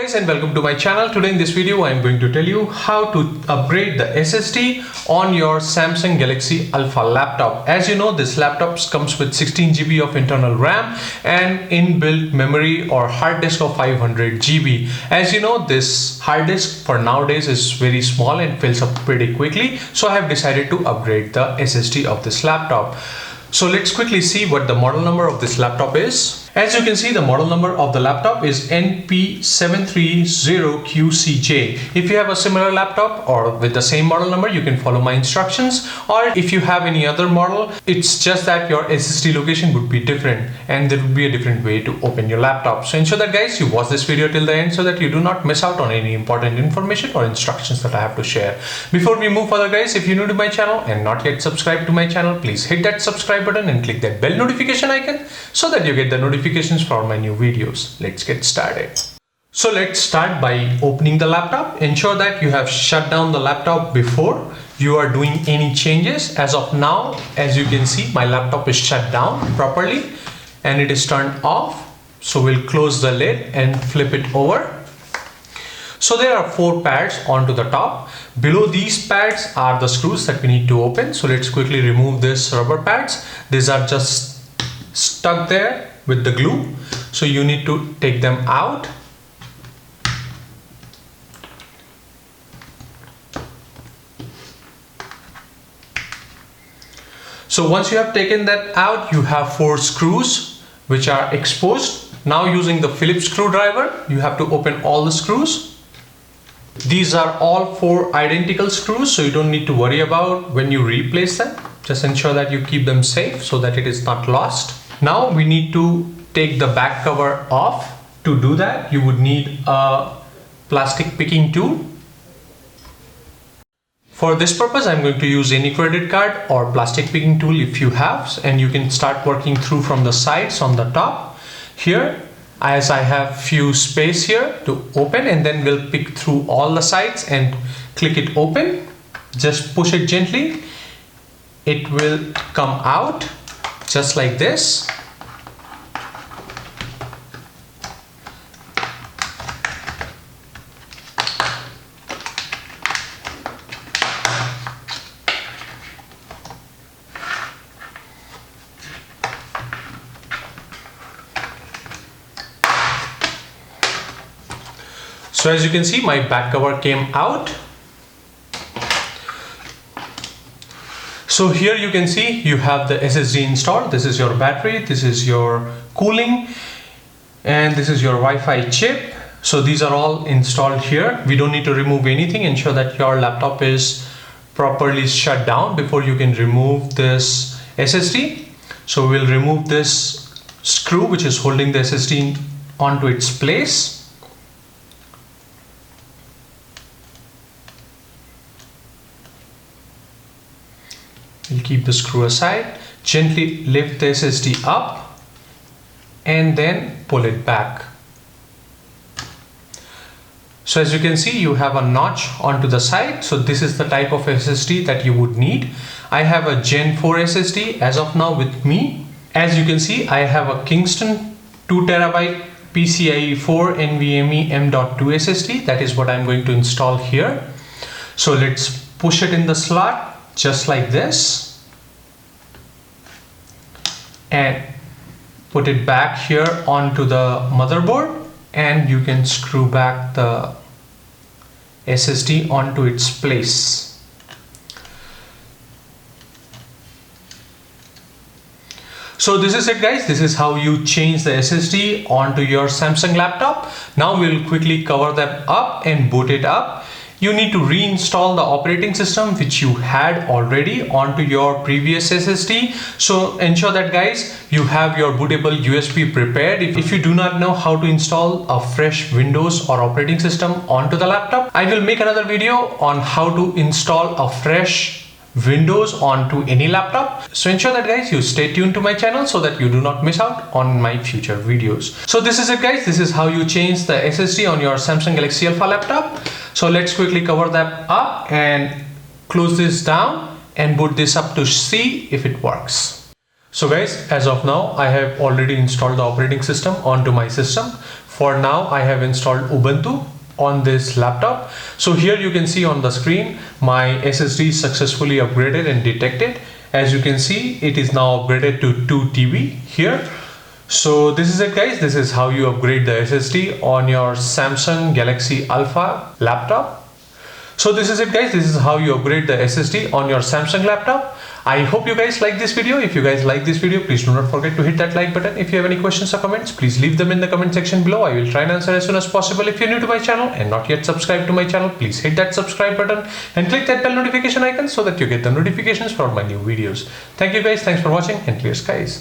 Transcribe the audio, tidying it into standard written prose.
Guys, and welcome to my channel. Today in this video I am going to tell you how to upgrade the SSD on your Samsung Galaxy Alpha laptop. As you know, this laptop comes with 16 GB of internal RAM and inbuilt memory or hard disk of 500 GB. As you know, this hard disk for nowadays is very small and fills up pretty quickly, so I have decided to upgrade the SSD of this laptop. So let's quickly see what the model number of this laptop is. As you can see, the model number of the laptop is NP730QCJ. If you have a similar laptop or with the same model number, you can follow my instructions. Or if you have any other model, it's just that your SSD location would be different and there would be a different way to open your laptop. So ensure that guys, you watch this video till the end so that you do not miss out on any important information or instructions that I have to share. Before we move further guys, if you're new to my channel and not yet subscribed to my channel, please hit that subscribe button and click that bell notification icon so that you get the notifications for my new videos. Let's get started. So let's start by opening the laptop. Ensure that you have shut down the laptop before you are doing any changes. As of now, as you can see, my laptop is shut down properly and it is turned off. So we'll close the lid and flip it over. So there are 4 pads onto the top. Below these pads are the screws that we need to open. So let's quickly remove these rubber pads. These are just stuck there with the glue. So you need to take them out. So once you have taken that out, you have 4 screws which are exposed. Now using the Phillips screwdriver, you have to open all the screws. These are all 4 identical screws, so you don't need to worry about when you replace them. Just ensure that you keep them safe so that it is not lost. Now we need to take the back cover off. To do that, you would need a plastic picking tool. For this purpose, I'm going to use any credit card or plastic picking tool if you have, and you can start working through from the sides on the top. Here, as I have few space here to open, and then we'll pick through all the sides and click it open. Just push it gently. It will come out just like this. So as you can see, my back cover came out. So here you can see you have the SSD installed. This is your battery, this is your cooling, and this is your Wi-Fi chip. So these are all installed here. We don't need to remove anything. Ensure that your laptop is properly shut down before you can remove this SSD. So we'll remove this screw which is holding the SSD onto its place. We'll keep the screw aside, gently lift the SSD up and then pull it back. So as you can see, you have a notch onto the side. So this is the type of SSD that you would need. I have a GEN4 SSD as of now with me. As you can see, I have a Kingston 2 TB PCle 4 NVMe M.2 SSD. That is what I'm going to install here. So let's push it in the slot just like this and put it back here onto the motherboard, and you can screw back the SSD onto its place. So this is it guys, this is how you change the SSD onto your Samsung laptop. Now we'll quickly cover them up and boot it up. You need to reinstall the operating system which you had already onto your previous SSD. So ensure that guys, you have your bootable USB prepared. If you do not know how to install a fresh Windows or operating system onto the laptop, I will make another video on how to install a fresh Windows onto any laptop. So ensure that guys, you stay tuned to my channel so that you do not miss out on my future videos. So this is it guys, this is how you change the SSD on your Samsung Galaxy Alpha laptop. So let's quickly cover that up and close this down and boot this up to see if it works. So guys, as of now, I have already installed the operating system onto my system. For now, I have installed Ubuntu on this laptop. So here you can see on the screen, my SSD is successfully upgraded and detected. As you can see, it is now upgraded to 2 TB here. So this is it guys, this is how you upgrade the SSD on your Samsung Galaxy Alpha laptop. So this is it guys, this is how you upgrade the SSD on your Samsung laptop. I hope you guys like this video. If you guys like this video, please do not forget to hit that like button. If you have any questions or comments, please leave them in the comment section below. I will try and answer as soon as possible. If you're new to my channel and not yet subscribed to my channel, please hit that subscribe button and click that bell notification icon so that you get the notifications for my new videos. Thank you guys, thanks for watching, and clear skies.